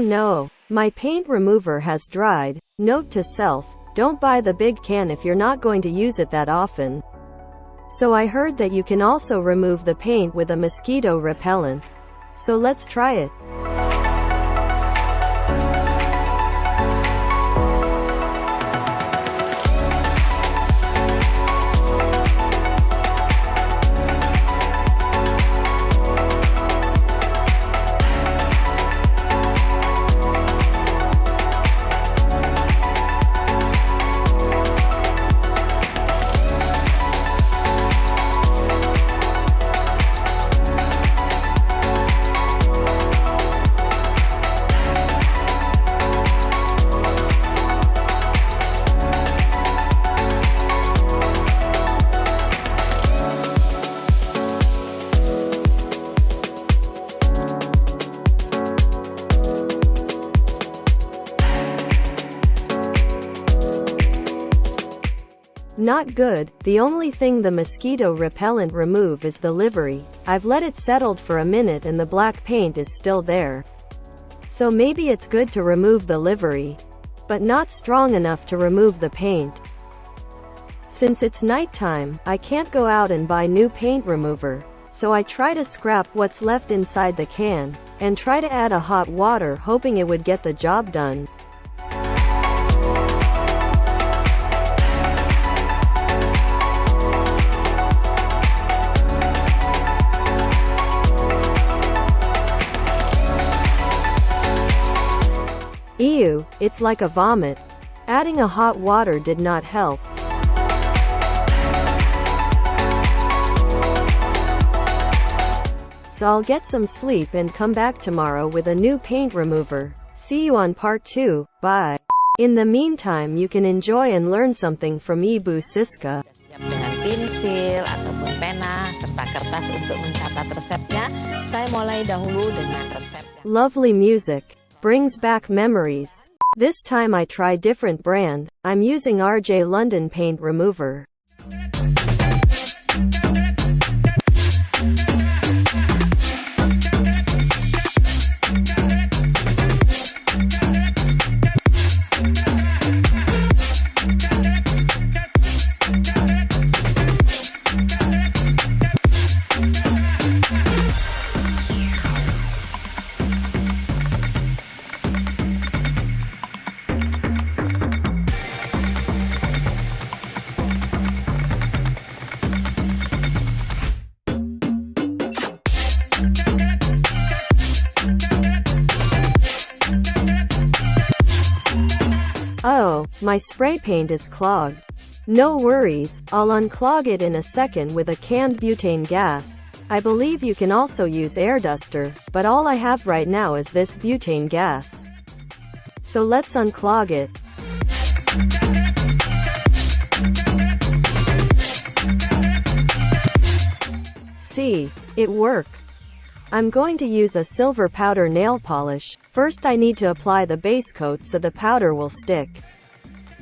no, my paint remover has dried. Note to self, don't buy the big can if you're not going to use it that often. So I heard that you can also remove the paint with a mosquito repellent. So let's try it. Not good. The only thing the mosquito repellent remove is the livery. I've let it settled for a minute and the black paint is still there. So maybe it's good to remove the livery, but not strong enough to remove the paint. Since it's nighttime, I can't go out and buy new paint remover, so I try to scrap what's left inside the can, and try to add a hot water hoping it would get the job done. Ew, it's like a vomit. Adding a hot water did not help. So I'll get some sleep and come back tomorrow with a new paint remover. See you on part 2, bye. In the meantime you can enjoy and learn something from Ibu Siska. Siap dengan pensil ataupun pena serta kertas untuk mencatat resepnya. Saya mulai dahulu dengan resep. Lovely music brings back memories. This time I try different brand. I'm using RJ London paint remover. Oh, my spray paint is clogged. No worries, I'll unclog it in a second with a canned butane gas. I believe you can also use air duster, but all I have right now is this butane gas. So let's unclog it. See, it works. I'm going to use a silver powder nail polish. First I need to apply the base coat so the powder will stick.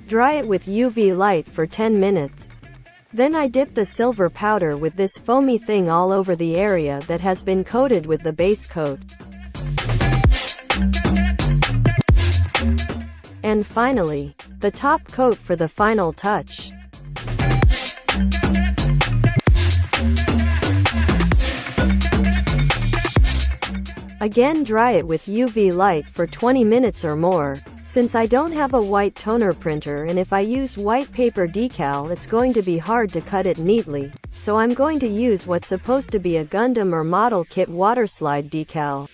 Dry it with UV light for 10 minutes. Then I dip the silver powder with this foamy thing all over the area that has been coated with the base coat. And finally, the top coat for the final touch. Again, dry it with UV light for 20 minutes or more. Since I don't have a white toner printer and if I use white paper decal it's going to be hard to cut it neatly, so I'm going to use what's supposed to be a Gundam or model kit waterslide decal.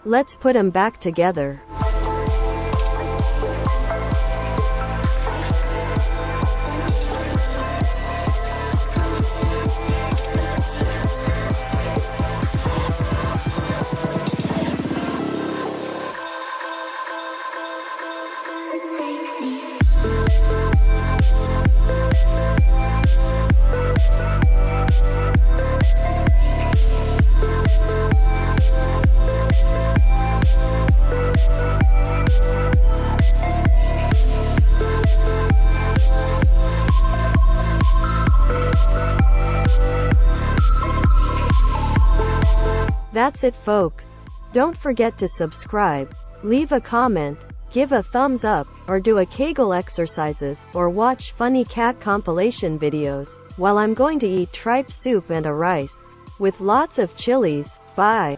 Let's put 'em back together. That's it, folks. Don't forget to subscribe, leave a comment, give a thumbs up, or do a Kegel exercises, or watch funny cat compilation videos, while I'm going to eat tripe soup and a rice, with lots of chilies. Bye.